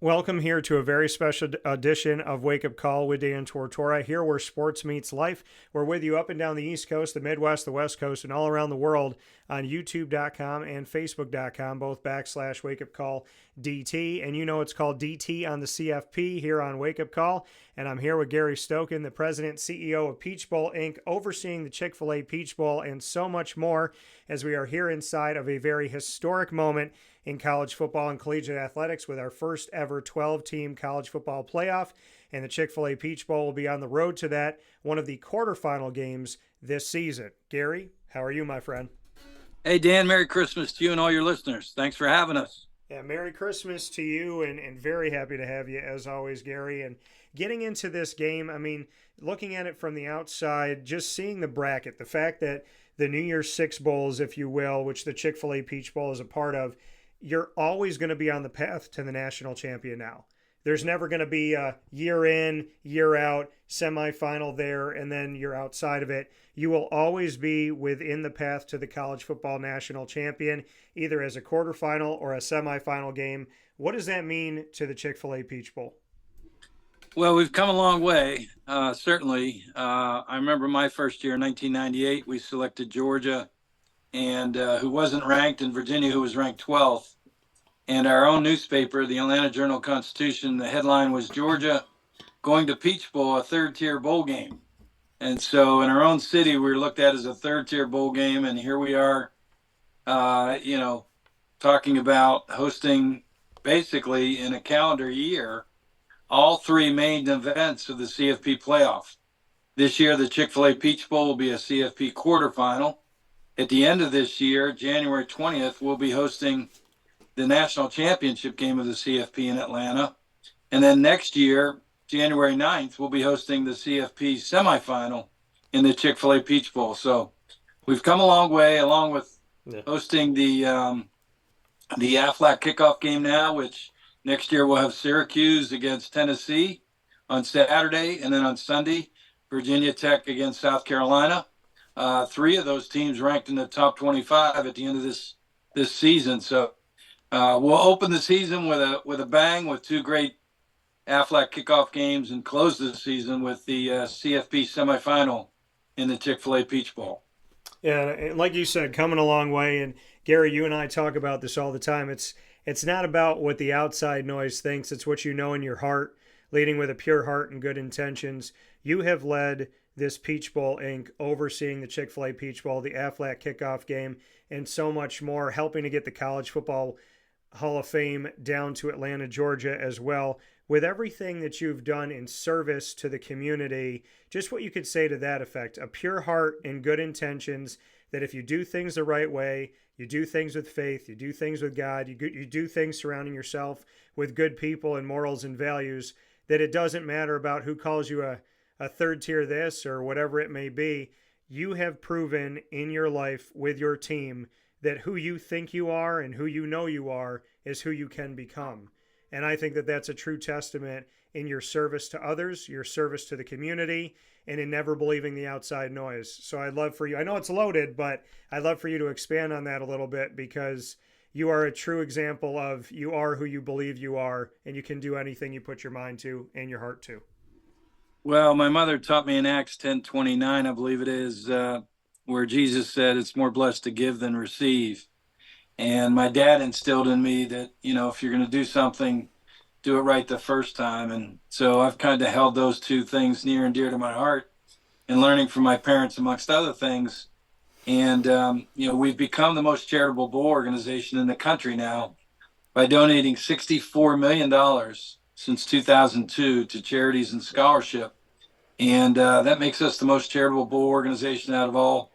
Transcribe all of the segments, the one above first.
Welcome here to a very special edition of Wake Up Call with Dan Tortora. Here where sports meets life. We're with you up and down the East Coast, the Midwest, the West Coast, and all around the world on YouTube.com and Facebook.com, both / Wake Up Call DT. And you know it's called DT on the CFP here on Wake Up Call. And I'm here with Gary Stokan, the president, CEO of Peach Bowl, Inc., overseeing the Chick-fil-A Peach Bowl and so much more as we are here inside of a very historic moment in college football and collegiate athletics with our first ever 12-team college football playoff. And the Chick-fil-A Peach Bowl will be on the road to that, one of the quarterfinal games this season. Gary, how are you, my friend? Hey, Dan, Merry Christmas to you and all your listeners. Thanks for having us. Yeah, Merry Christmas to you, and very happy to have you as always, Gary. And getting into this game, I mean, looking at it from the outside, just seeing the bracket, the fact that the New Year's Six Bowls, if you will, which the Chick-fil-A Peach Bowl is a part of, you're always going to be on the path to the national champion now. There's never going to be a year in, year out, semifinal there, and then you're outside of it. You will always be within the path to the college football national champion, either as a quarterfinal or a semifinal game. What does that mean to the Chick-fil-A Peach Bowl? Well, we've come a long way, certainly. I remember my first year in 1998, we selected Georgia, and who wasn't ranked, in Virginia, who was ranked 12th. And our own newspaper, the Atlanta Journal-Constitution, the headline was Georgia going to Peach Bowl, a third-tier bowl game. And so in our own city, we were looked at as a third-tier bowl game, and here we are, talking about hosting basically in a calendar year all three main events of the CFP playoff. This year, the Chick-fil-A Peach Bowl will be a CFP quarterfinal. At the end of this year, January 20th, we'll be hosting the national championship game of the CFP in Atlanta. And then next year, January 9th, we'll be hosting the CFP semifinal in the Chick-fil-A Peach Bowl. So we've come a long way, along with hosting the Aflac kickoff game now, which next year we'll have Syracuse against Tennessee on Saturday, and then on Sunday, Virginia Tech against South Carolina. Three of those teams ranked in the top 25 at the end of this season. So we'll open the season with a bang with two great Aflac kickoff games and close the season with the CFP semifinal in the Chick-fil-A Peach Bowl. Yeah, and like you said, coming a long way. And Gary, you and I talk about this all the time. It's not about what the outside noise thinks. It's what you know in your heart, leading with a pure heart and good intentions. You have led this Peach Bowl, Inc., overseeing the Chick-fil-A Peach Bowl, the Aflac kickoff game, and so much more, helping to get the College Football Hall of Fame down to Atlanta, Georgia as well. With everything that you've done in service to the community, just what you could say to that effect, a pure heart and good intentions, that if you do things the right way, you do things with faith, you do things with God, you do things surrounding yourself with good people and morals and values, that it doesn't matter about who calls you a third tier this or whatever it may be. You have proven in your life with your team that who you think you are and who you know you are is who you can become. And I think that that's a true testament in your service to others, your service to the community, and in never believing the outside noise. So I'd love for you, I know it's loaded, but I'd love for you to expand on that a little bit, because you are a true example of you are who you believe you are, and you can do anything you put your mind to and your heart to. Well, my mother taught me in Acts 10:29, I believe it is, where Jesus said it's more blessed to give than receive. And my dad instilled in me that, if you're going to do something, do it right the first time. And so I've kind of held those two things near and dear to my heart, and learning from my parents, amongst other things. And, we've become the most charitable bowl organization in the country now by donating $64 million since 2002 to charities and scholarship. And that makes us the most charitable bowl organization out of all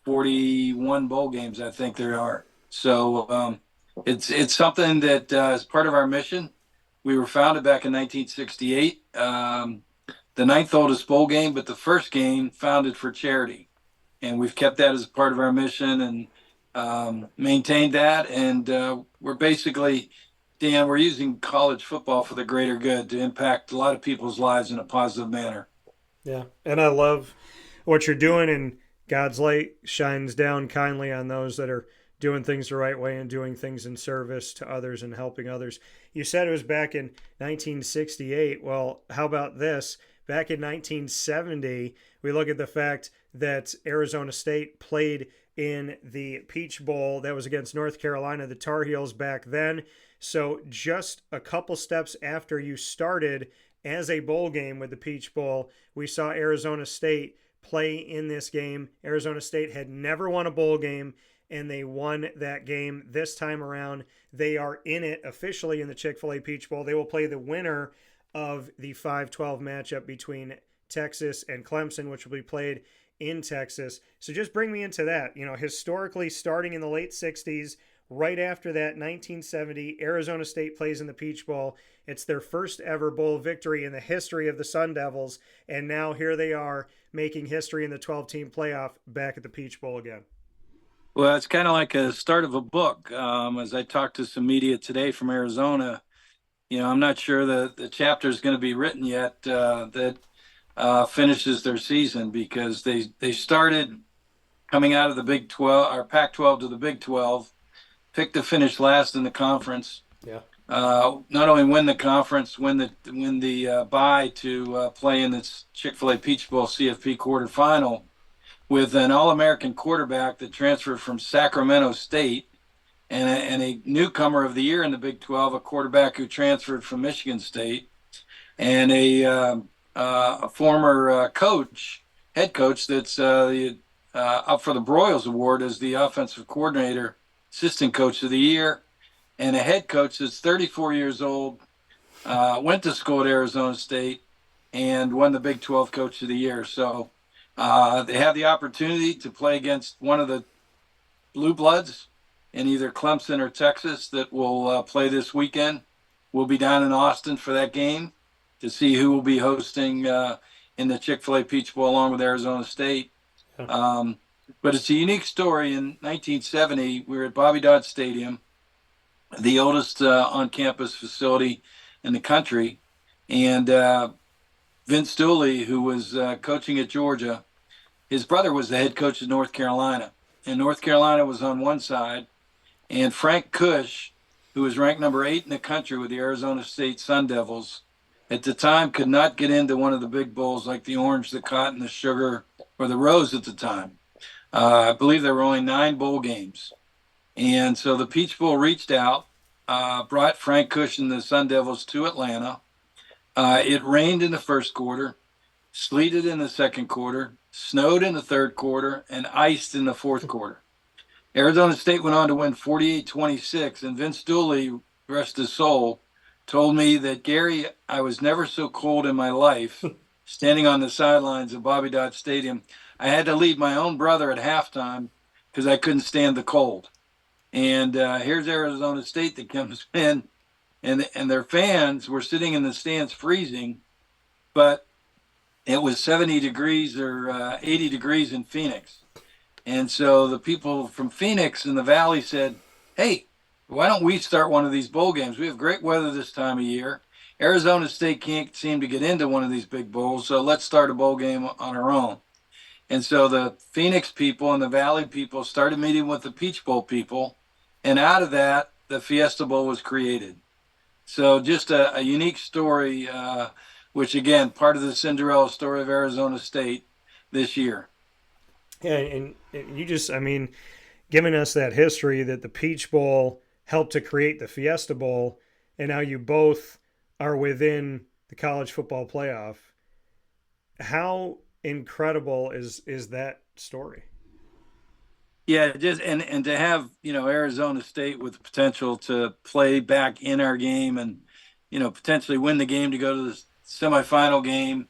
41 bowl games, I think there are. So it's something that is part of our mission. We were founded back in 1968, the ninth oldest bowl game, but the first game founded for charity. And we've kept that as part of our mission and maintained that. And we're basically, Dan, we're using college football for the greater good to impact a lot of people's lives in a positive manner. Yeah, and I love what you're doing, and God's light shines down kindly on those that are doing things the right way and doing things in service to others and helping others. You said it was back in 1968. Well, how about this? Back in 1970, we look at the fact that Arizona State played in the Peach Bowl. That was against North Carolina, the Tar Heels back then. So just a couple steps after you started as a bowl game with the Peach Bowl, we saw Arizona State play in this game. Arizona State had never won a bowl game, and they won that game this time around. They are in it officially in the Chick-fil-A Peach Bowl. They will play the winner of the 5-12 matchup between Texas and Clemson, which will be played in Texas. So just bring me into that. You know, historically, starting in the late 60s, right after that, 1970, Arizona State plays in the Peach Bowl. It's their first ever bowl victory in the history of the Sun Devils, and now here they are making history in the 12-team playoff back at the Peach Bowl again. Well, it's kind of like a start of a book. As I talked to some media today from Arizona, you know, I'm not sure that the chapter is going to be written yet that finishes their season, because they started coming out of the Big 12 or Pac-12 to the Big 12, picked to finish last in the conference. Yeah. Not only win the conference, win the bye to play in this Chick-fil-A Peach Bowl CFP quarterfinal with an All-American quarterback that transferred from Sacramento State, and a newcomer of the year in the Big 12, a quarterback who transferred from Michigan State, and a former head coach that's up for the Broyles Award as the offensive coordinator, assistant coach of the year, and a head coach that's 34 years old, went to school at Arizona State, and won the Big 12 Coach of the Year. So they have the opportunity to play against one of the Blue Bloods in either Clemson or Texas that will play this weekend. We'll be down in Austin for that game to see who will be hosting in the Chick-fil-A Peach Bowl along with Arizona State. But it's a unique story. In 1970, we were at Bobby Dodd Stadium, the oldest on-campus facility in the country. And Vince Dooley, who was coaching at Georgia, his brother was the head coach of North Carolina. And North Carolina was on one side. And Frank Cush, who was ranked number 8 in the country with the Arizona State Sun Devils, at the time could not get into one of the big bowls like the Orange, the Cotton, the Sugar, or the Rose at the time. I believe there were only 9 bowl games. And so the Peach Bowl reached out, brought Frank Cush and the Sun Devils to Atlanta. It rained in the first quarter, sleeted in the second quarter, snowed in the third quarter, and iced in the fourth quarter. Arizona State went on to win 48-26, and Vince Dooley, rest his soul, told me that, Gary, I was never so cold in my life, standing on the sidelines of Bobby Dodd Stadium. I had to leave my own brother at halftime because I couldn't stand the cold. And here's Arizona State that comes in, and their fans were sitting in the stands freezing, but it was 70 degrees or 80 degrees in Phoenix. And so the people from Phoenix in the Valley said, hey, why don't we start one of these bowl games? We have great weather this time of year. Arizona State can't seem to get into one of these big bowls, so let's start a bowl game on our own. And so the Phoenix people and the Valley people started meeting with the Peach Bowl people, and out of that, the Fiesta Bowl was created. So just a unique story, which, again, part of the Cinderella story of Arizona State this year. Yeah, and you just, I mean, giving us that history that the Peach Bowl helped to create the Fiesta Bowl, and now you both are within the college football playoff. How incredible is that story? Yeah, just and to have, Arizona State with the potential to play back in our game and, potentially win the game to go to the semifinal game.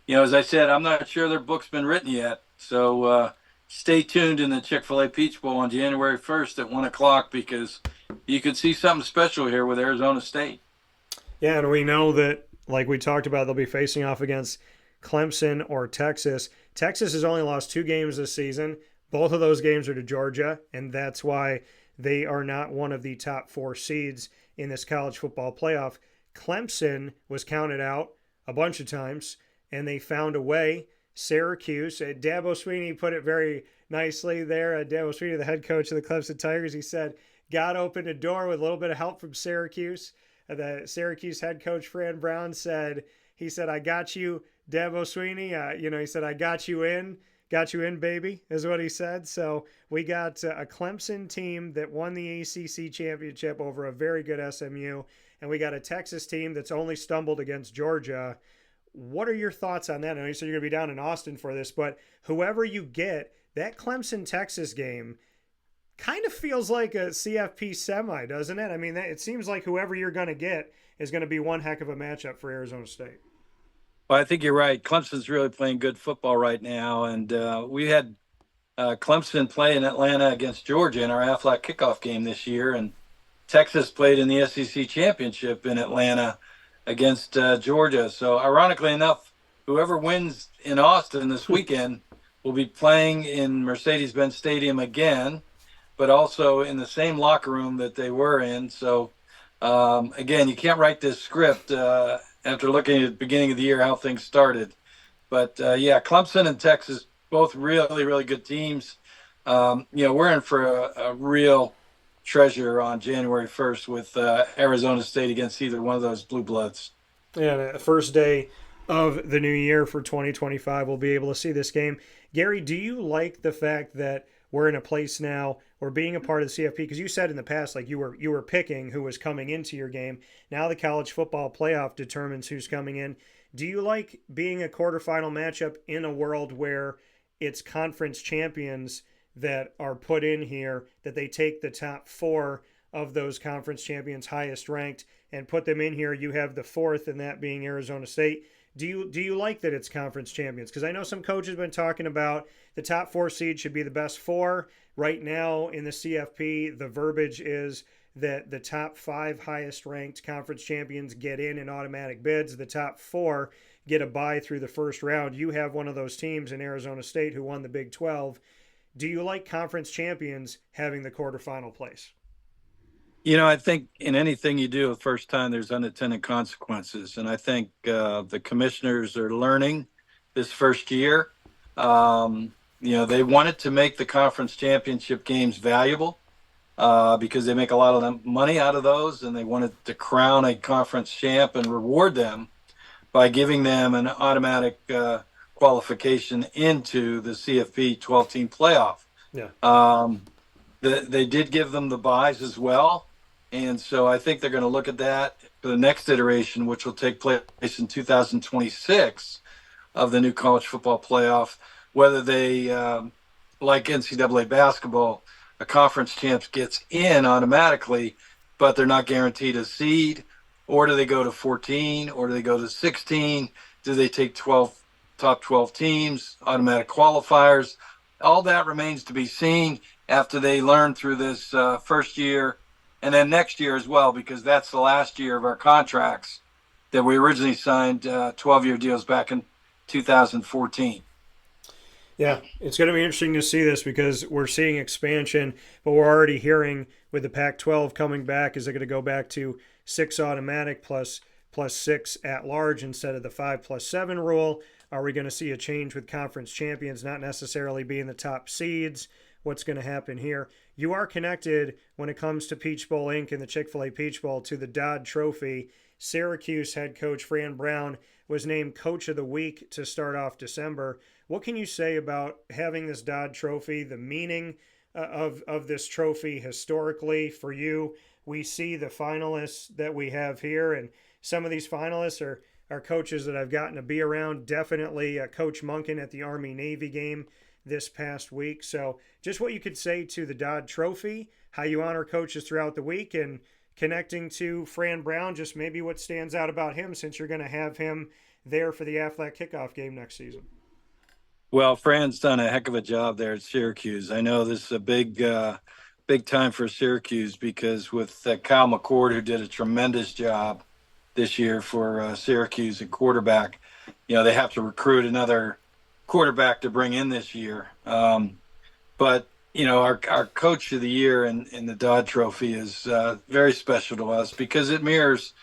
As I said, I'm not sure their book's been written yet. So stay tuned in the Chick-fil-A Peach Bowl on January 1st at 1 o'clock, because you could see something special here with Arizona State. Yeah, and we know that, like we talked about, they'll be facing off against Clemson or Texas. Texas has only lost 2 games this season. Both of those games are to Georgia, and that's why they are not one of the top 4 seeds in this college football playoff. Clemson was counted out a bunch of times, and they found a way Syracuse. Dabo Sweeney put it very nicely there. Dabo Sweeney, the head coach of the Clemson Tigers, he said, God opened a door with a little bit of help from Syracuse. The Syracuse head coach, Fran Brown, said, I got you, Dabo Sweeney. He said, I got you in. Got you in, baby, is what he said. So we got a Clemson team that won the ACC championship over a very good SMU, and we got a Texas team that's only stumbled against Georgia. What are your thoughts on that? I know you said you're going to be down in Austin for this, but whoever you get, that Clemson-Texas game kind of feels like a CFP semi, doesn't it? I mean, it seems like whoever you're going to get is going to be one heck of a matchup for Arizona State. Well, I think you're right. Clemson's really playing good football right now, and we had Clemson play in Atlanta against Georgia in our Aflac kickoff game this year, and Texas played in the SEC championship in Atlanta against Georgia. So ironically enough, whoever wins in Austin this weekend will be playing in Mercedes-Benz Stadium again, but also in the same locker room that they were in. So again, you can't write this script after looking at the beginning of the year, how things started. But yeah, Clemson and Texas, both really, really good teams. We're in for a real treasure on January 1st with Arizona State against either one of those blue bloods. Yeah, the first day of the new year for 2025, we'll be able to see this game. Gary, do you like the fact that we're in a place now, or being a part of the CFP, because you said in the past, like you were picking who was coming into your game. Now the college football playoff determines who's coming in. Do you like being a quarterfinal matchup in a world where it's conference champions that are put in here, that they take the top 4 of those conference champions highest ranked and put them in here? You have the 4th, and that being Arizona State. Do you like that it's conference champions? Because I know some coaches have been talking about the top 4 seeds should be the best 4. Right now in the CFP, the verbiage is that the top 5 highest ranked conference champions get in automatic bids. The top 4 get a bye through the first round. You have one of those teams in Arizona State who won the Big 12. Do you like conference champions having the quarterfinal place? I think in anything you do the first time, there's unintended consequences. And I think the commissioners are learning this first year. They wanted to make the conference championship games valuable because they make a lot of money out of those. And they wanted to crown a conference champ and reward them by giving them an automatic qualification into the CFP 12-team playoff. Yeah. They did give them the buys as well. And so I think they're going to look at that for the next iteration, which will take place in 2026 of the new college football playoff, whether they, like NCAA basketball, a conference champ gets in automatically, but they're not guaranteed a seed, or do they go to 14, or do they go to 16? Do they take top 12 teams, automatic qualifiers? All that remains to be seen after they learn through this first year, and then next year as well, because that's the last year of our contracts that we originally signed 12-year deals back in 2014. Yeah, it's going to be interesting to see this because we're seeing expansion, but we're already hearing with the Pac-12 coming back, is it going to go back to 6 automatic plus 6 at large instead of the 5+7 rule? Are we going to see a change with conference champions not necessarily being the top seeds? What's going to happen here? You are connected when it comes to Peach Bowl Inc. and the Chick-fil-A Peach Bowl to the Dodd Trophy. Syracuse head coach Fran Brown was named Coach of the Week to start off December. What can you say about having this Dodd Trophy, the meaning of this trophy historically for you? We see the finalists that we have here, and some of these finalists are coaches that I've gotten to be around. Definitely Coach Monken at the Army-Navy game this past week. So just what you could say to the Dodd Trophy, how you honor coaches throughout the week, and connecting to Fran Brown, just maybe what stands out about him since you're going to have him there for the Aflac kickoff game next season. Well, Fran's done a heck of a job there at Syracuse. I know this is a big time for Syracuse because with Kyle McCord, who did a tremendous job this year for Syracuse at quarterback, they have to recruit another quarterback to bring in this year. But our coach of the year in the Dodd Trophy is very special to us because it mirrors,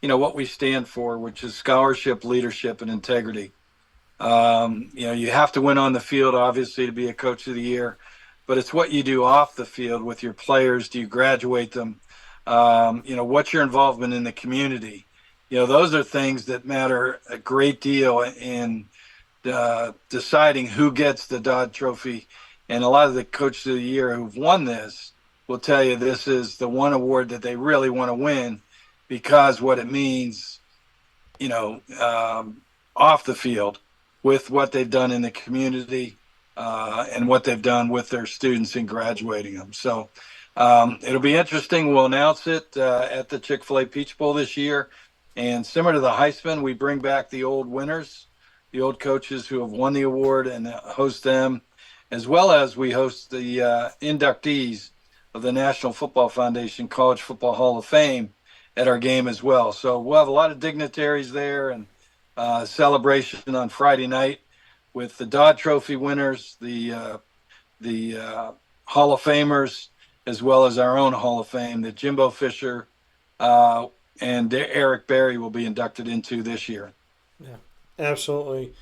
what we stand for, which is scholarship, leadership, and integrity. You have to win on the field, obviously, to be a coach of the year, but it's what you do off the field with your players. Do you graduate them? What's your involvement in the community? Those are things that matter a great deal in deciding who gets the Dodd Trophy. And a lot of the coaches of the year who've won this will tell you this is the one award that they really want to win because what it means, off the field with what they've done in the community and what they've done with their students in graduating them. So it'll be interesting. We'll announce it at the Chick-fil-A Peach Bowl this year. And similar to the Heisman, we bring back the old winners, the old coaches who have won the award, and host them, as well as we host the inductees of the National Football Foundation College Football Hall of Fame at our game as well. So we'll have a lot of dignitaries there and celebration on Friday night with the Dodd Trophy winners, the Hall of Famers, as well as our own Hall of Fame that Jimbo Fisher and Eric Berry will be inducted into this year. Yeah, absolutely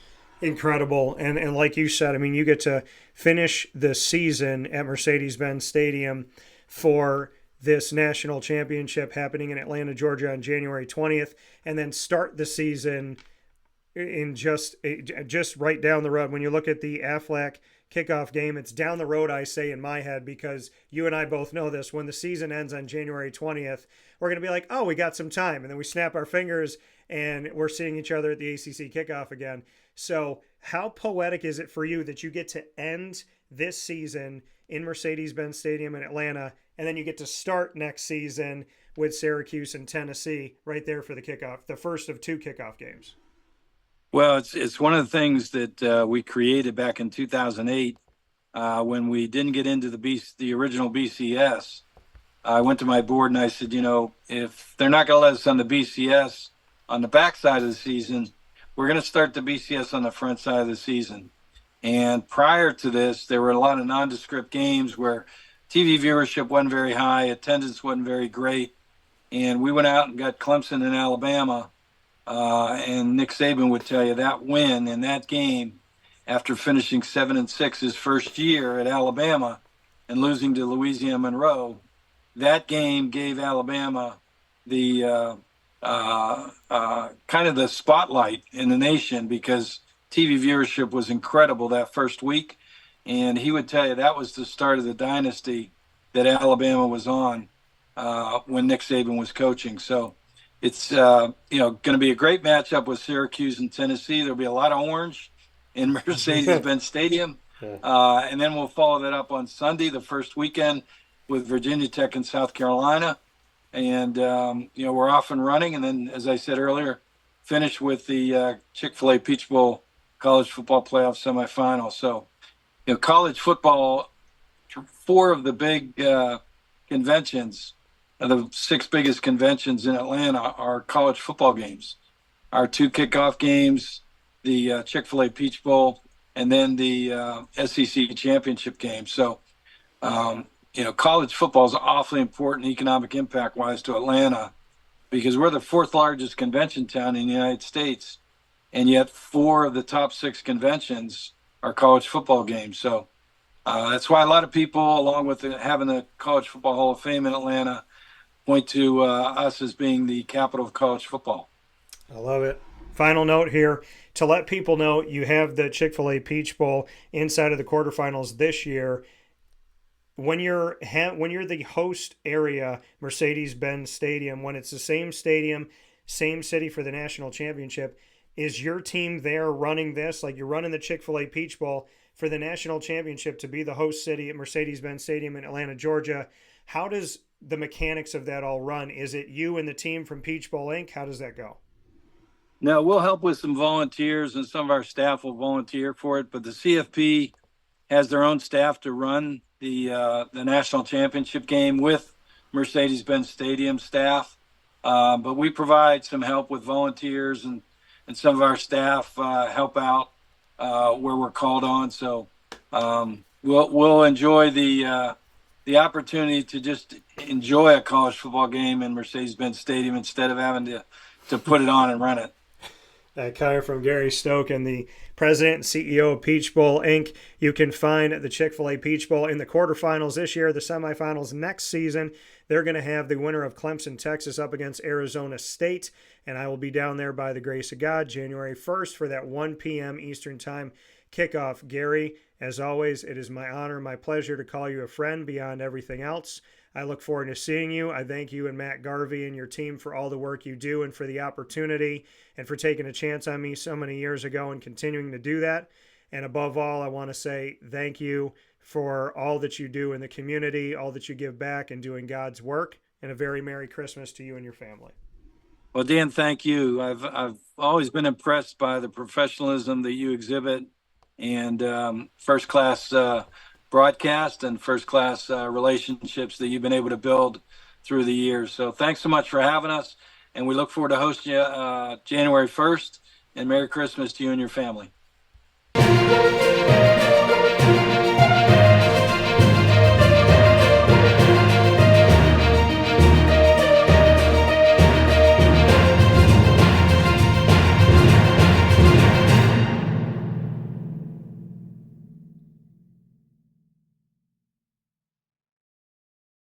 incredible. And like you said, I mean, you get to finish the season at Mercedes-Benz Stadium for this national championship happening in Atlanta, Georgia on January 20th, and then start the season in just right down the road. When you look at the Aflac kickoff game, it's down the road, I say, in my head, because you and I both know this. When the season ends on January 20th, we're going to be like, oh, we got some time. And then we snap our fingers and we're seeing each other at the ACC kickoff again. So how poetic is it for you that you get to end this season in Mercedes-Benz Stadium in Atlanta, and then you get to start next season with Syracuse and Tennessee right there for the kickoff, the first of two kickoff games? Well, it's one of the things that we created back in 2008 when we didn't get into the original BCS. I went to my board and I said, if they're not going to let us on the BCS on the backside of the season, we're going to start the BCS on the front side of the season. And prior to this, there were a lot of nondescript games where TV viewership wasn't very high, attendance wasn't very great. And we went out and got Clemson and Alabama. And Nick Saban would tell you that win in that game, after finishing 7-6 his first year at Alabama and losing to Louisiana Monroe, that game gave Alabama the kind of the spotlight in the nation because TV viewership was incredible that first week. And he would tell you that was the start of the dynasty that Alabama was on when Nick Saban was coaching. So it's going to be a great matchup with Syracuse and Tennessee. There'll be a lot of orange in Mercedes-Benz Stadium. And then we'll follow that up on Sunday, the first weekend, with Virginia Tech and South Carolina. And, we're off and running. And then, as I said earlier, finish with the Chick-fil-A Peach Bowl college football playoff semifinal. So, college football, 4 of the big conventions, the 6 biggest conventions in Atlanta are college football games. Our 2 kickoff games, the Chick-fil-A Peach Bowl, and then the SEC championship game. So, college football is awfully important economic impact-wise to Atlanta because we're the 4th largest convention town in the United States, and yet 4 of the top 6 conventions are college football games. So that's why a lot of people, along with having the College Football Hall of Fame in Atlanta, point to us as being the capital of college football. I love it. Final note here to let people know you have the Chick-fil-A Peach Bowl inside of the quarterfinals this year. When you're the host area, Mercedes-Benz Stadium, when it's the same stadium, same city for the national championship, is your team there running this? Like you're running the Chick-fil-A Peach Bowl for the national championship to be the host city at Mercedes-Benz Stadium in Atlanta, Georgia. How does the mechanics of that all run? Is it you and the team from Peach Bowl Inc.? How does that go? No, we'll help with some volunteers, and some of our staff will volunteer for it. But the CFP has their own staff to run the national championship game with Mercedes-Benz Stadium staff. But we provide some help with volunteers, and some of our staff help out where we're called on. So we'll enjoy the opportunity to just enjoy a college football game in Mercedes-Benz Stadium instead of having to put it on and run it. Coming from Gary Stokan, the president and CEO of Peach Bowl Inc. You can find the Chick-fil-A Peach Bowl in the quarterfinals this year, the semifinals next season. They're going to have the winner of Clemson, Texas up against Arizona State, and I will be down there by the grace of God January 1st for that 1 p.m. Eastern Time kickoff. Gary, as always, it is my honor, my pleasure to call you a friend beyond everything else. I look forward to seeing you. I thank you and Matt Garvey and your team for all the work you do and for the opportunity and for taking a chance on me so many years ago and continuing to do that. And above all, I want to say thank you for all that you do in the community, all that you give back and doing God's work. And a very Merry Christmas to you and your family. Well, Dan, thank you. I've always been impressed by the professionalism that you exhibit and first-class broadcast and first-class relationships that you've been able to build through the years. So thanks so much for having us, and we look forward to hosting you January 1st, and Merry Christmas to you and your family.